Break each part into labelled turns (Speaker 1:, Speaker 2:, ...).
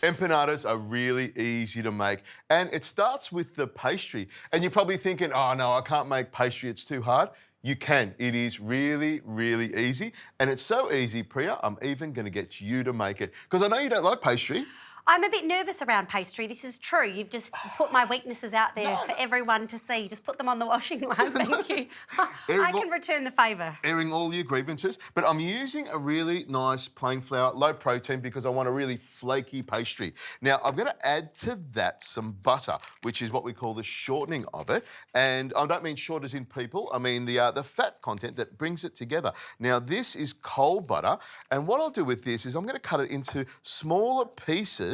Speaker 1: Empanadas are really easy to make, and it starts with the pastry. And you're probably thinking, oh no, I can't make pastry, it's too hard. You can. It is really, really easy. And it's so easy, Priya, I'm even going to get you to make it. Because I know you don't like pastry.
Speaker 2: I'm a bit nervous around pastry. This is true. You've just put my weaknesses out there for everyone to see. Just put them on the washing line, thank you. I can return the favour.
Speaker 1: Airing all your grievances. But I'm using a really nice plain flour, low protein, because I want a really flaky pastry. Now, I'm going to add to that some butter, which is what we call the shortening of it. And I don't mean short as in people. I mean the fat content that brings it together. Now, this is cold butter. And what I'll do with this is I'm going to cut it into smaller pieces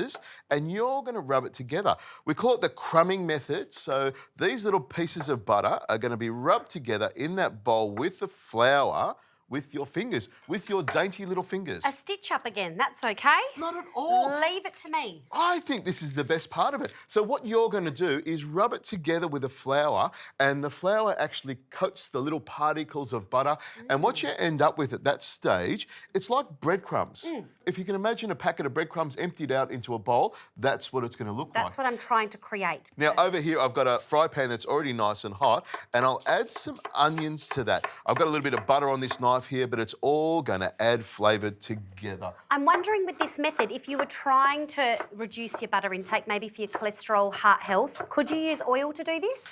Speaker 1: and you're going to rub it together. We call it the crumbing method. So these little pieces of butter are going to be rubbed together in that bowl with the flour, with your fingers, with your dainty little fingers.
Speaker 2: A stitch up again, that's okay.
Speaker 1: Not at all.
Speaker 2: Leave it to me.
Speaker 1: I think this is the best part of it. So what you're going to do is rub it together with the flour, and the flour actually coats the little particles of butter. And what you end up with at that stage, it's like breadcrumbs. If you can imagine a packet of breadcrumbs emptied out into a bowl, that's what it's going to look like.
Speaker 2: That's what I'm trying to create.
Speaker 1: Now, over here, I've got a fry pan that's already nice and hot, and I'll add some onions to that. I've got a little bit of butter on this knife here, but it's all going to add flavour together.
Speaker 2: I'm wondering with this method, if you were trying to reduce your butter intake, maybe for your cholesterol, heart health, could you use oil to do this?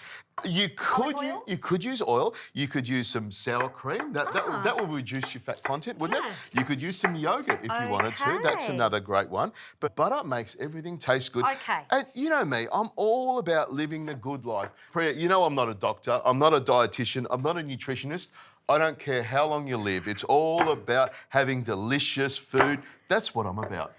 Speaker 1: You could use oil. You could use some sour cream. That will reduce your fat content, wouldn't it? You could use some yoghurt if you wanted to. That's another great one. But butter makes everything taste good.
Speaker 2: Okay.
Speaker 1: And you know me, I'm all about living the good life. Priya, you know I'm not a doctor. I'm not a dietitian. I'm not a nutritionist. I don't care how long you live. It's all about having delicious food. That's what I'm about.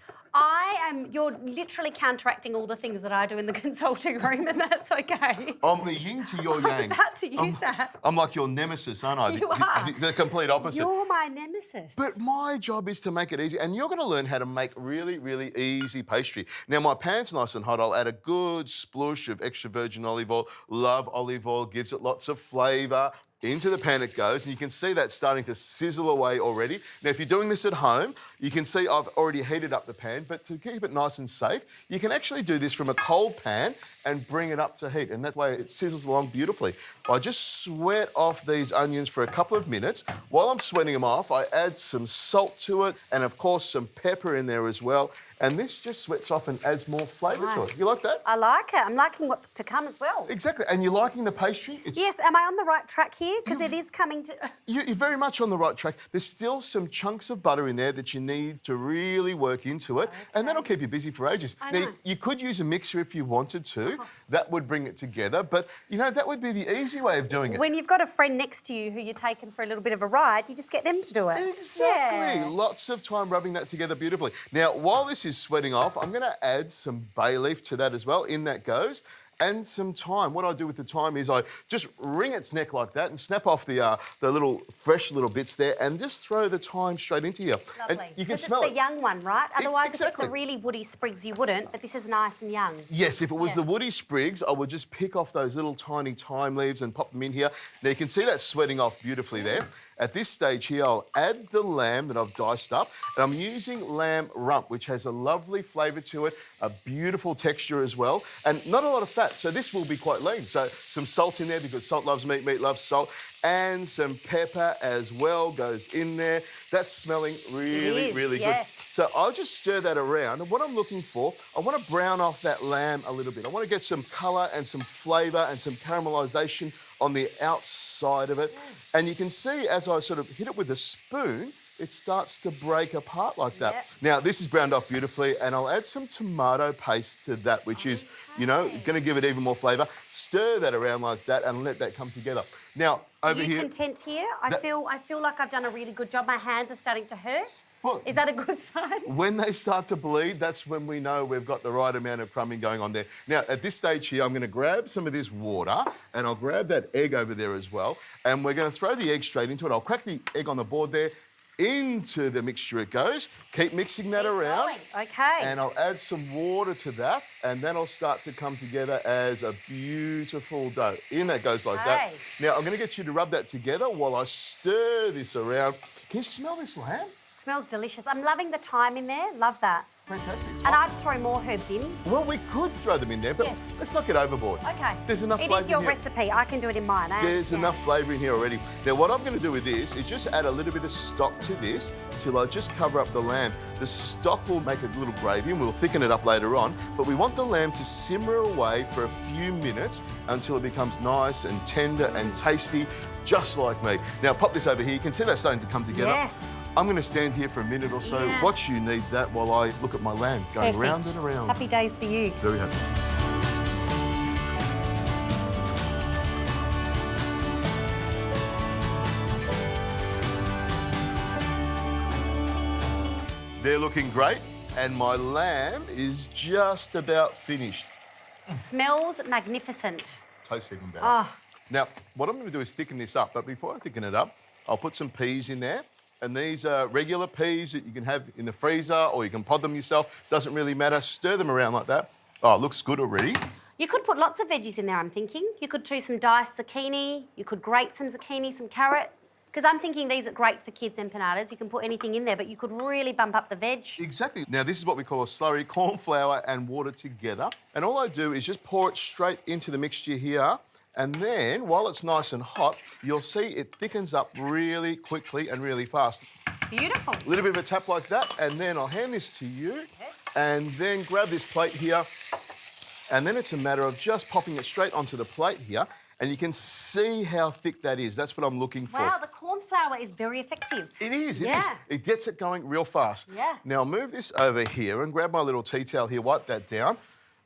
Speaker 2: You're literally counteracting all the things that I do in the consulting room, and that's okay.
Speaker 1: I'm the yin to your yang.
Speaker 2: I was about to use that.
Speaker 1: I'm like your nemesis, aren't I?
Speaker 2: You are.
Speaker 1: The complete opposite.
Speaker 2: You're my nemesis.
Speaker 1: But my job is to make it easy, and you're going to learn how to make really, really easy pastry. Now, my pan's nice and hot. I'll add a good sploosh of extra virgin olive oil. Love olive oil, gives it lots of flavour. Into the pan it goes, and you can see that starting to sizzle away already. Now, if you're doing this at home, you can see I've already heated up the pan, but to keep it nice and safe, you can actually do this from a cold pan and bring it up to heat, and that way it sizzles along beautifully. I just sweat off these onions for a couple of minutes. While I'm sweating them off, I add some salt to it, and of course some pepper in there as well. And this just sweats off and adds more flavour to it. You like that?
Speaker 2: I like it. I'm liking what's to come as well.
Speaker 1: Exactly. And you're liking the pastry?
Speaker 2: Yes. Am I on the right track here? Because it is coming to...
Speaker 1: You're very much on the right track. There's still some chunks of butter in there that you need to really work into it. Okay. And that'll keep you busy for ages. Now, you could use a mixer if you wanted to. That would bring it together. But, you know, that would be the easy way of doing it.
Speaker 2: When you've got a friend next to you who you're taking for a little bit of a ride, you just get them to do it.
Speaker 1: Exactly.
Speaker 2: Yeah.
Speaker 1: Lots of time rubbing that together beautifully. Now, while this is sweating off, I'm going to add some bay leaf to that as well. In that goes. And some thyme. What I do with the thyme is I just wring its neck like that and snap off the little fresh little bits there and just throw the thyme straight into here.
Speaker 2: Lovely.
Speaker 1: And you can smell
Speaker 2: it's the young one, right? Otherwise,
Speaker 1: exactly.
Speaker 2: If it's the really woody sprigs, you wouldn't, but this is nice and young.
Speaker 1: Yes, if it was the woody sprigs, I would just pick off those little tiny thyme leaves and pop them in here. Now, you can see that sweating off beautifully there. At this stage here, I'll add the lamb that I've diced up, and I'm using lamb rump, which has a lovely flavour to it, a beautiful texture as well, and not a lot of fat, so this will be quite lean. So some salt in there because salt loves meat, meat loves salt, and some pepper as well goes in there. That's smelling really, really good. So I'll just stir that around, and what I'm looking for, I want to brown off that lamb a little bit. I want to get some colour and some flavour and some caramelisation on the outside of it. And you can see as I sort of hit it with a spoon, it starts to break apart like that. Now, this is browned off beautifully, and I'll add some tomato paste to that, which is, you know, going to give it even more flavour. Stir that around like that and let that come together. Now, over here...
Speaker 2: Are you content here? I feel like I've done a really good job. My hands are starting to hurt.
Speaker 1: Well,
Speaker 2: is that a good sign?
Speaker 1: When they start to bleed, that's when we know we've got the right amount of crumbing going on there. Now, at this stage here, I'm going to grab some of this water and I'll grab that egg over there as well. And we're going to throw the egg straight into it. I'll crack the egg on the board there. Into the mixture it goes. Keep mixing that around.
Speaker 2: Okay.
Speaker 1: And I'll add some water to that, and then I'll start to come together as a beautiful dough. In that goes like that. Now, I'm going to get you to rub that together while I stir this around. Can you smell this lamb?
Speaker 2: Smells delicious. I'm loving the thyme in there. Love that.
Speaker 1: Fantastic.
Speaker 2: And I'd throw more herbs in.
Speaker 1: Well, we could throw them in there, but
Speaker 2: Yes.
Speaker 1: let's not get overboard.
Speaker 2: Okay.
Speaker 1: There's enough flavour
Speaker 2: It is your
Speaker 1: in here.
Speaker 2: recipe. I can do it in mine. I
Speaker 1: There's
Speaker 2: understand.
Speaker 1: enough flavour in here already. Now, what I'm going to do with this is just add a little bit of stock to this till I just cover up the lamb. The stock will make a little gravy and we'll thicken it up later on, but we want the lamb to simmer away for a few minutes until it becomes nice and tender and tasty, just like me. Now, pop this over here. You can see that's starting to come together.
Speaker 2: Yes.
Speaker 1: I'm going to stand here for a minute or so.
Speaker 2: Yeah.
Speaker 1: Watch you need that while I look at my lamb going
Speaker 2: Perfect.
Speaker 1: round and around.
Speaker 2: Happy days for you.
Speaker 1: Very happy. They're looking great, and my lamb is just about finished.
Speaker 2: Smells magnificent.
Speaker 1: Tastes even better.
Speaker 2: Oh,
Speaker 1: Now, what I'm going to do is thicken this up, but before I thicken it up, I'll put some peas in there. And these are regular peas that you can have in the freezer or you can pod them yourself. Doesn't really matter. Stir them around like that. Oh, it looks good already.
Speaker 2: you could put lots of veggies in there, I'm thinking. You could do some diced zucchini. You could grate some zucchini, some carrot. Because I'm thinking these are great for kids' empanadas. You can put anything in there, but you could really bump up the veg.
Speaker 1: Exactly. Now, this is what we call a slurry, corn flour and water together. And all I do is just pour it straight into the mixture here. And then, while it's nice and hot, you'll see it thickens up really quickly and really fast.
Speaker 2: Beautiful.
Speaker 1: A little bit of a tap like that, and then I'll hand this to you.
Speaker 2: Yes.
Speaker 1: And then grab this plate here. And then it's a matter of just popping it straight onto the plate here. And you can see how thick that is. That's what I'm looking for.
Speaker 2: Wow, the corn flour is very effective.
Speaker 1: It is, it is.
Speaker 2: Yeah.
Speaker 1: It gets it going real fast.
Speaker 2: Yeah.
Speaker 1: Now move this over here and grab my little tea towel here, wipe that down.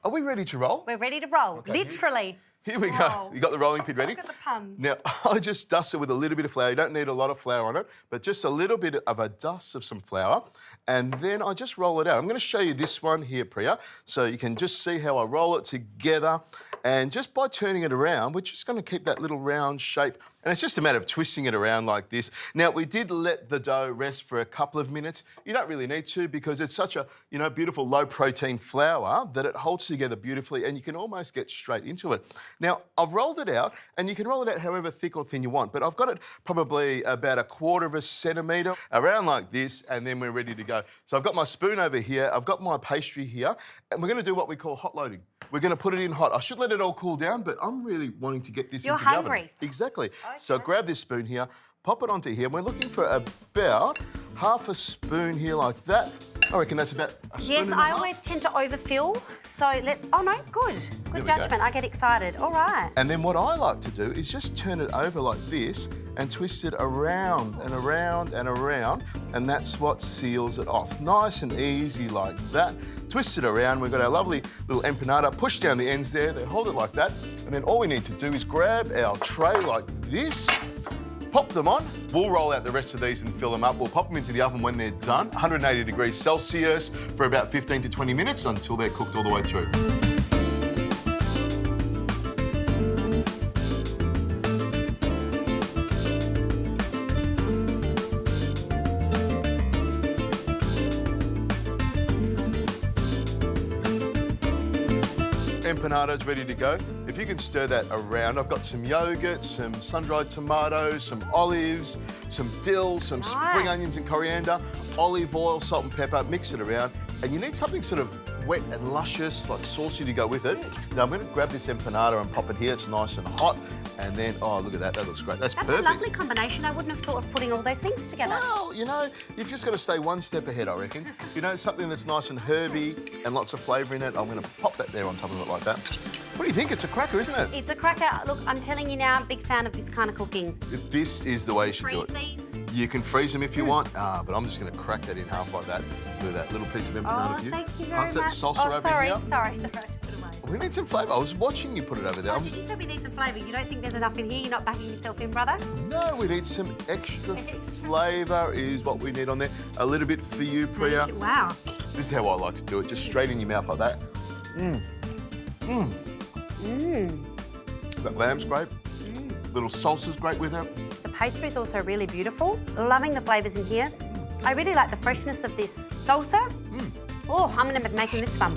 Speaker 1: Are we ready to roll?
Speaker 2: We're ready to roll,
Speaker 1: Okay.
Speaker 2: literally.
Speaker 1: Here we go.
Speaker 2: Wow.
Speaker 1: You got the rolling pin ready?
Speaker 2: Look at the puns.
Speaker 1: Now, I just dust it with a little bit of flour. You don't need a lot of flour on it, but just a little bit of a dust of some flour. And then I just roll it out. I'm going to show you this one here, Priya, so you can just see how I roll it together. And just by turning it around, we're just going to keep that little round shape. And it's just a matter of twisting it around like this. Now, we did let the dough rest for a couple of minutes. You don't really need to because it's such a, beautiful low-protein flour that it holds together beautifully and you can almost get straight into it. Now, I've rolled it out, and you can roll it out however thick or thin you want, but I've got it probably about 1/4 centimetre, around like this, and then we're ready to go. So I've got my spoon over here, I've got my pastry here, and we're going to do what we call hot loading. We're going to put it in hot. I should let it all cool down, but I'm really wanting to get this
Speaker 2: You're
Speaker 1: into the oven.
Speaker 2: hungry.
Speaker 1: Exactly.
Speaker 2: Okay.
Speaker 1: So grab this spoon here, pop it onto here. We're looking for about 1/2 spoon here like that. I reckon that's about a spoon
Speaker 2: Yes,
Speaker 1: and a
Speaker 2: I
Speaker 1: half.
Speaker 2: always tend to overfill. So let's... Oh, no, good.
Speaker 1: we
Speaker 2: Good
Speaker 1: go.
Speaker 2: judgment. I get excited. All right.
Speaker 1: And then what I like to do is just turn it over like this and twist it around and around and around, and that's what seals it off. Nice and easy like that. Twist it around. We've got our lovely little empanada. Push down the ends there. They hold it like that. And then all we need to do is grab our tray like this, pop them on. We'll roll out the rest of these and fill them up. We'll pop them into the oven when they're done, 180 degrees Celsius for about 15 to 20 minutes until they're cooked all the way through. Empanadas ready to go. If you can stir that around, I've got some yoghurt, some sun-dried tomatoes, some olives, some dill, some spring
Speaker 2: Nice.
Speaker 1: onions and coriander, olive oil, salt and pepper, mix it around. And you need something sort of wet and luscious, like saucy to go with it. Now I'm going to grab this empanada and pop it here. It's nice and hot. And then, oh, look at that. That looks great. That's
Speaker 2: That's
Speaker 1: perfect.
Speaker 2: a lovely combination. I wouldn't have thought of putting all those things together.
Speaker 1: Well, you've just got to stay one step ahead, I reckon. Something that's nice and herby and lots of flavour in it. I'm going to pop that there on top of it like that. What do you think? It's a cracker, isn't it?
Speaker 2: It's a cracker. Look, I'm telling you now, I'm a big fan of this kind of cooking.
Speaker 1: This is the way you should do
Speaker 2: Freeze
Speaker 1: it.
Speaker 2: these.
Speaker 1: You can freeze them if you want, but I'm just going to crack that in half like that with that little piece of empanada
Speaker 2: Oh,
Speaker 1: for you.
Speaker 2: thank you very
Speaker 1: Pass that
Speaker 2: much.
Speaker 1: salsa over
Speaker 2: sorry,
Speaker 1: here.
Speaker 2: sorry. I took it away.
Speaker 1: We need some flavour. I was watching you put it over there.
Speaker 2: Oh, did you say we need some flavour? You don't think there's enough in here? You're not backing yourself in, brother?
Speaker 1: No, we need some extra flavour is what we need on there. A little bit for you, Priya.
Speaker 2: Wow.
Speaker 1: This is how I like to do it, just straight in your mouth like that. That lamb's great. Little salsa's great with it.
Speaker 2: The pastry's also really beautiful. Loving the flavours in here. I really like the freshness of this salsa. Oh, I'm going to be making this one.